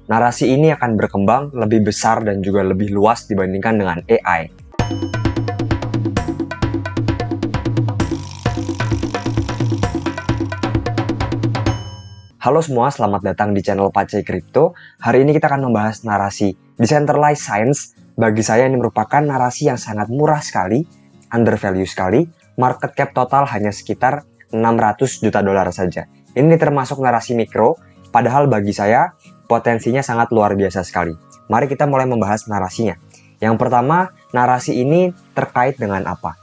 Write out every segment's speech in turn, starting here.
narasi ini akan berkembang lebih besar dan juga lebih luas dibandingkan dengan AI. Halo semua, selamat datang di channel Pacai Crypto. Hari ini kita akan membahas narasi Decentralized Science. Bagi saya ini merupakan narasi yang sangat murah sekali, undervalue sekali, market cap total hanya sekitar 600 juta dolar saja. Ini termasuk narasi mikro, padahal bagi saya potensinya sangat luar biasa sekali. Mari kita mulai membahas narasinya. Yang pertama, narasi ini terkait dengan apa?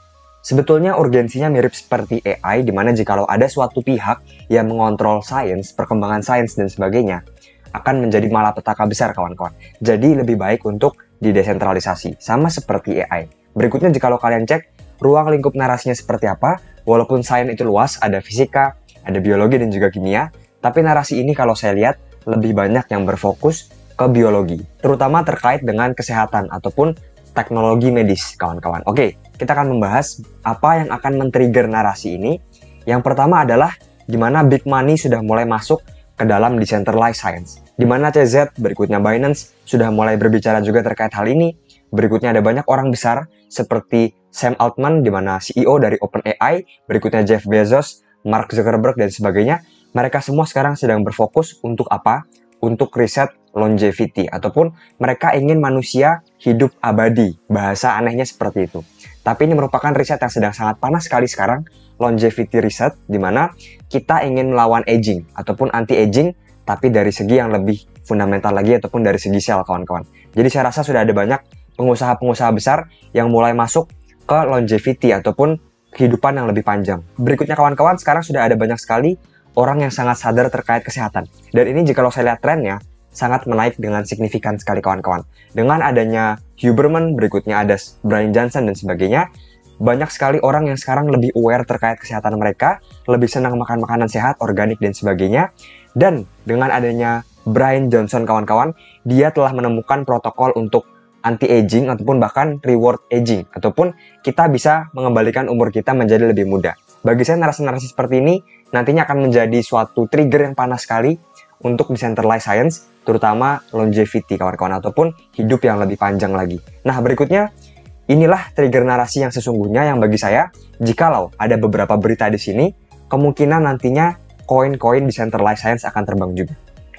Sebetulnya urgensinya mirip seperti AI, di mana jikalau ada suatu pihak yang mengontrol sains, perkembangan sains dan sebagainya, akan menjadi malapetaka besar kawan-kawan. Jadi lebih baik untuk didesentralisasi, sama seperti AI. Berikutnya jikalau kalian cek, ruang lingkup narasinya seperti apa, walaupun sains itu luas, ada fisika, ada biologi dan juga kimia, tapi narasi ini kalau saya lihat lebih banyak yang berfokus ke biologi, terutama terkait dengan kesehatan ataupun teknologi medis, kawan-kawan. Oke, kita akan membahas apa yang akan men-trigger narasi ini. Yang pertama adalah gimana big money sudah mulai masuk ke dalam decentralized science, di mana CZ, berikutnya Binance, sudah mulai berbicara juga terkait hal ini. Berikutnya ada banyak orang besar seperti Sam Altman, di mana CEO dari OpenAI, berikutnya Jeff Bezos, Mark Zuckerberg, dan sebagainya. Mereka semua sekarang sedang berfokus untuk apa? Untuk riset longevity, ataupun mereka ingin manusia hidup abadi. Bahasa anehnya seperti itu. Tapi ini merupakan riset yang sedang sangat panas sekali sekarang, longevity riset, di mana kita ingin melawan aging, ataupun anti-aging, tapi dari segi yang lebih fundamental lagi, ataupun dari segi sel, kawan-kawan. Jadi saya rasa sudah ada banyak pengusaha-pengusaha besar yang mulai masuk ke longevity, ataupun kehidupan yang lebih panjang. Berikutnya kawan-kawan, sekarang sudah ada banyak sekali orang yang sangat sadar terkait kesehatan. Dan ini jika saya lihat trennya, sangat menaik dengan signifikan sekali kawan-kawan. Dengan adanya Huberman, berikutnya ada Brian Johnson dan sebagainya, banyak sekali orang yang sekarang lebih aware terkait kesehatan mereka, lebih senang makan makanan sehat, organik dan sebagainya. Dan dengan adanya Brian Johnson kawan-kawan, dia telah menemukan protokol untuk anti-aging ataupun bahkan reward aging, ataupun kita bisa mengembalikan umur kita menjadi lebih muda. Bagi saya narasi-narasi seperti ini nantinya akan menjadi suatu trigger yang panas sekali untuk decentralized science, terutama longevity kawan-kawan, ataupun hidup yang lebih panjang lagi. Nah berikutnya, inilah trigger narasi yang sesungguhnya yang bagi saya, jikalau ada beberapa berita di sini, kemungkinan nantinya koin-koin decentralized science akan terbang juga.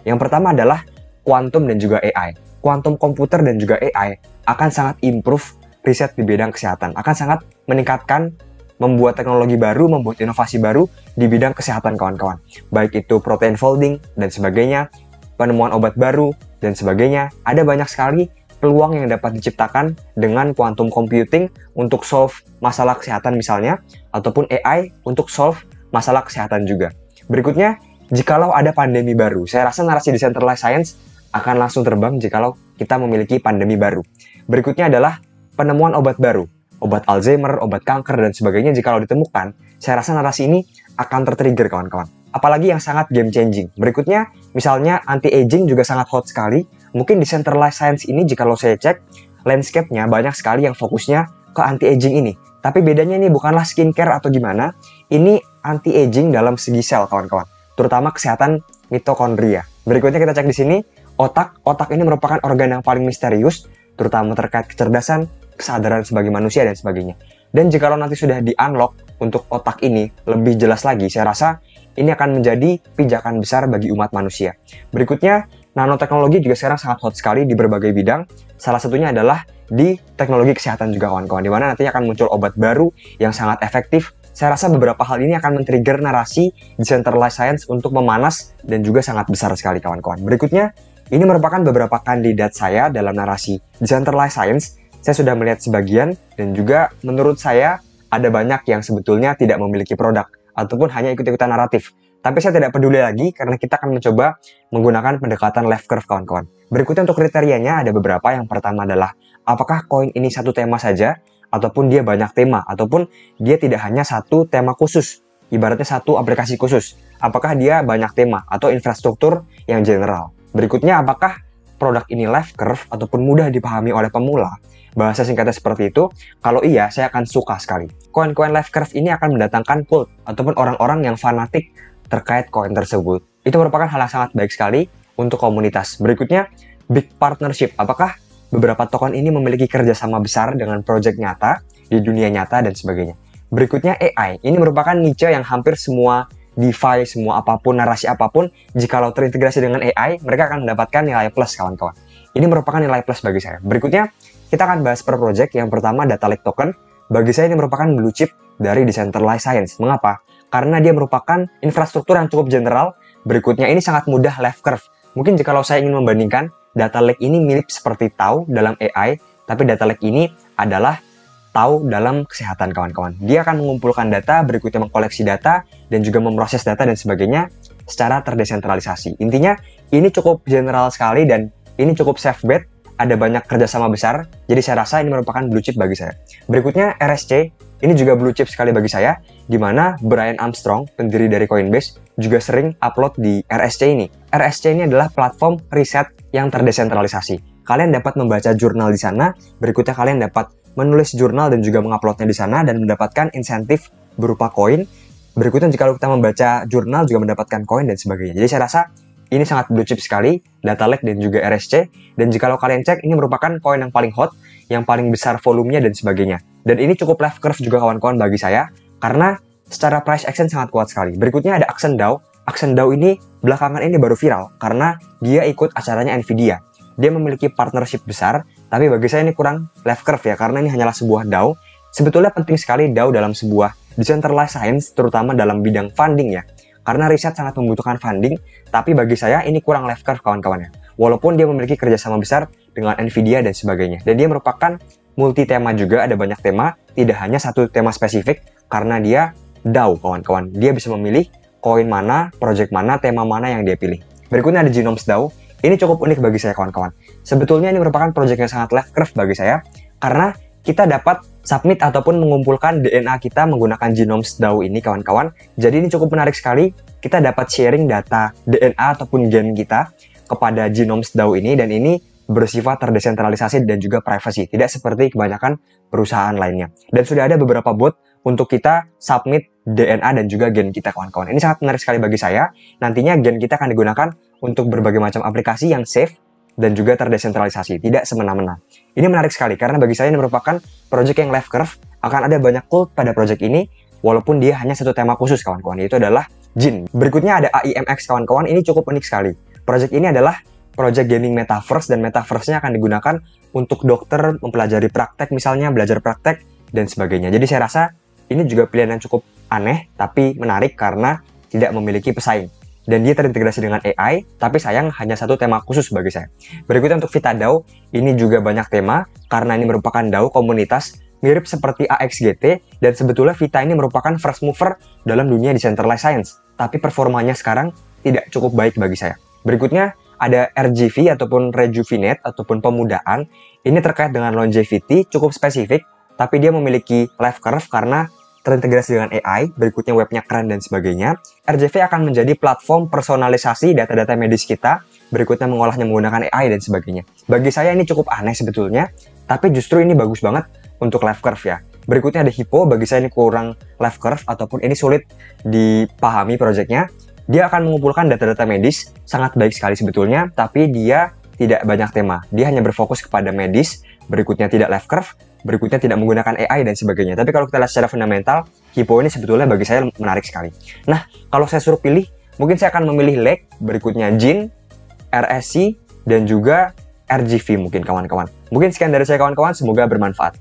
Yang pertama adalah quantum dan juga AI. Quantum komputer dan juga AI akan sangat improve riset di bidang kesehatan, akan sangat meningkatkan, membuat teknologi baru, membuat inovasi baru di bidang kesehatan kawan-kawan. Baik itu protein folding dan sebagainya, penemuan obat baru dan sebagainya. Ada banyak sekali peluang yang dapat diciptakan dengan quantum computing untuk solve masalah kesehatan misalnya, ataupun AI untuk solve masalah kesehatan juga. Berikutnya, jikalau ada pandemi baru, saya rasa narasi decentralized science akan langsung terbang jikalau kita memiliki pandemi baru. Berikutnya adalah penemuan obat baru. Obat Alzheimer, obat kanker, dan sebagainya jikalau ditemukan, saya rasa narasi ini akan tertrigger kawan-kawan. Apalagi yang sangat game changing. Berikutnya, misalnya anti-aging juga sangat hot sekali. Mungkin decentralized science ini jikalau saya cek, landscape-nya banyak sekali yang fokusnya ke anti-aging ini. Tapi bedanya ini bukanlah skincare atau gimana, ini anti-aging dalam segi sel kawan-kawan. Terutama kesehatan mitokondria. Berikutnya kita cek di sini, otak. Otak ini merupakan organ yang paling misterius, terutama terkait kecerdasan, kesadaran sebagai manusia dan sebagainya. Dan jikalau nanti sudah di-unlock untuk otak ini lebih jelas lagi, saya rasa ini akan menjadi pijakan besar bagi umat manusia. Berikutnya, nanoteknologi juga sekarang sangat hot sekali di berbagai bidang. Salah satunya adalah di teknologi kesehatan juga kawan-kawan, di mana nantinya akan muncul obat baru yang sangat efektif. Saya rasa beberapa hal ini akan men-trigger narasi decentralized science untuk memanas dan juga sangat besar sekali kawan-kawan. Berikutnya, ini merupakan beberapa kandidat saya dalam narasi decentralized science. Saya sudah melihat sebagian, dan juga menurut saya ada banyak yang sebetulnya tidak memiliki produk, ataupun hanya ikut-ikutan naratif. Tapi saya tidak peduli lagi, karena kita akan mencoba menggunakan pendekatan left curve kawan-kawan. Berikutnya untuk kriterianya ada beberapa. Yang pertama adalah, apakah koin ini satu tema saja, ataupun dia banyak tema, ataupun dia tidak hanya satu tema khusus, ibaratnya satu aplikasi khusus. Apakah dia banyak tema, atau infrastruktur yang general. Berikutnya, apakah produk ini left curve, ataupun mudah dipahami oleh pemula. Bahasa singkatnya seperti itu. Kalau iya, saya akan suka sekali. Koin-koin left curve ini akan mendatangkan cult ataupun orang-orang yang fanatik terkait koin tersebut. Itu merupakan hal yang sangat baik sekali untuk komunitas. Berikutnya, big partnership. Apakah beberapa token ini memiliki kerjasama besar dengan proyek nyata di dunia nyata dan sebagainya. Berikutnya AI. Ini merupakan niche yang hampir semua DeFi, semua apapun, narasi apapun, jikalau terintegrasi dengan AI, mereka akan mendapatkan nilai plus kawan-kawan. Ini merupakan nilai plus bagi saya. Berikutnya, kita akan bahas per project. Yang pertama, Data Lake Token. Bagi saya ini merupakan blue chip dari Decentralized Science. Mengapa? Karena dia merupakan infrastruktur yang cukup general. Berikutnya, ini sangat mudah left curve. Mungkin jikalau saya ingin membandingkan, Data Lake ini mirip seperti Tau dalam AI, tapi Data Lake ini adalah Tau dalam kesehatan kawan-kawan. Dia akan mengumpulkan data, berikutnya mengkoleksi data, dan juga memproses data dan sebagainya secara terdesentralisasi. Intinya, ini cukup general sekali dan ini cukup safe bet, ada banyak kerjasama besar, jadi saya rasa ini merupakan blue chip bagi saya. Berikutnya RSC, ini juga blue chip sekali bagi saya, di mana Brian Armstrong, pendiri dari Coinbase, juga sering upload di RSC ini. RSC ini adalah platform riset yang terdesentralisasi. Kalian dapat membaca jurnal di sana, berikutnya kalian dapat menulis jurnal dan juga menguploadnya di sana dan mendapatkan insentif berupa koin. Berikutnya jika kita membaca jurnal juga mendapatkan koin dan sebagainya. Jadi saya rasa ini sangat blue chip sekali, Data Lake dan juga RSC. Dan jika kalian cek, ini merupakan koin yang paling hot, yang paling besar volumenya dan sebagainya. Dan ini cukup left curve juga kawan-kawan bagi saya, karena secara price action sangat kuat sekali. Berikutnya ada Axon DAO. Axon DAO ini belakangan ini baru viral, karena dia ikut acaranya Nvidia. Dia memiliki partnership besar, tapi bagi saya ini kurang left curve ya, karena ini hanyalah sebuah DAO. Sebetulnya penting sekali DAO dalam sebuah decentralized science, terutama dalam bidang funding ya. Karena riset sangat membutuhkan funding, tapi bagi saya ini kurang left curve kawan-kawannya. Walaupun dia memiliki kerjasama besar dengan Nvidia dan sebagainya. Dan dia merupakan multi tema juga, ada banyak tema, tidak hanya satu tema spesifik, karena dia DAO kawan-kawan. Dia bisa memilih koin mana, project mana, tema mana yang dia pilih. Berikutnya ada Genomes DAO. Ini cukup unik bagi saya kawan-kawan. Sebetulnya ini merupakan proyek yang sangat left curve bagi saya, karena kita dapat submit ataupun mengumpulkan DNA kita menggunakan Genomes DAO ini kawan-kawan. Jadi ini cukup menarik sekali, kita dapat sharing data DNA ataupun gen kita kepada Genomes DAO ini, dan ini bersifat terdesentralisasi dan juga privacy, tidak seperti kebanyakan perusahaan lainnya. Dan sudah ada beberapa bot untuk kita submit DNA dan juga gen kita kawan-kawan. Ini sangat menarik sekali bagi saya. Nantinya gen kita akan digunakan untuk berbagai macam aplikasi yang safe dan juga terdesentralisasi, tidak semena-mena. Ini menarik sekali karena bagi saya ini merupakan project yang left curve. Akan ada banyak cult pada project ini, walaupun dia hanya satu tema khusus kawan-kawan, yaitu adalah Jin. Berikutnya ada AIMX kawan-kawan, ini cukup unik sekali. Project ini adalah project gaming metaverse, dan metaverse-nya akan digunakan untuk dokter mempelajari praktek, misalnya belajar praktek dan sebagainya. Jadi saya rasa ini juga pilihan yang cukup aneh, tapi menarik karena tidak memiliki pesaing. Dan dia terintegrasi dengan AI, tapi sayang hanya satu tema khusus bagi saya. Berikutnya untuk Vita DAO, ini juga banyak tema, karena ini merupakan DAO komunitas, mirip seperti AXGT, dan sebetulnya Vita ini merupakan first mover dalam dunia decentralized science, tapi performanya sekarang tidak cukup baik bagi saya. Berikutnya ada RGV ataupun Rejuvenate ataupun pemudaan, ini terkait dengan longevity, cukup spesifik, tapi dia memiliki left curve karena terintegrasi dengan AI, berikutnya webnya keren dan sebagainya. RJV akan menjadi platform personalisasi data-data medis kita, berikutnya mengolahnya menggunakan AI dan sebagainya. Bagi saya ini cukup aneh sebetulnya, tapi justru ini bagus banget untuk left curve ya. Berikutnya ada Hippo, bagi saya ini kurang left curve ataupun ini sulit dipahami projectnya. Dia akan mengumpulkan data-data medis, sangat baik sekali sebetulnya, tapi dia tidak banyak tema. Dia hanya berfokus kepada medis, berikutnya tidak left curve, berikutnya tidak menggunakan AI dan sebagainya. Tapi kalau kita lihat secara fundamental, Hippo ini sebetulnya bagi saya menarik sekali. Nah, kalau saya suruh pilih, mungkin saya akan memilih Lake, berikutnya Jin, RSC, dan juga RGV mungkin kawan-kawan. Mungkin sekian dari saya kawan-kawan, semoga bermanfaat.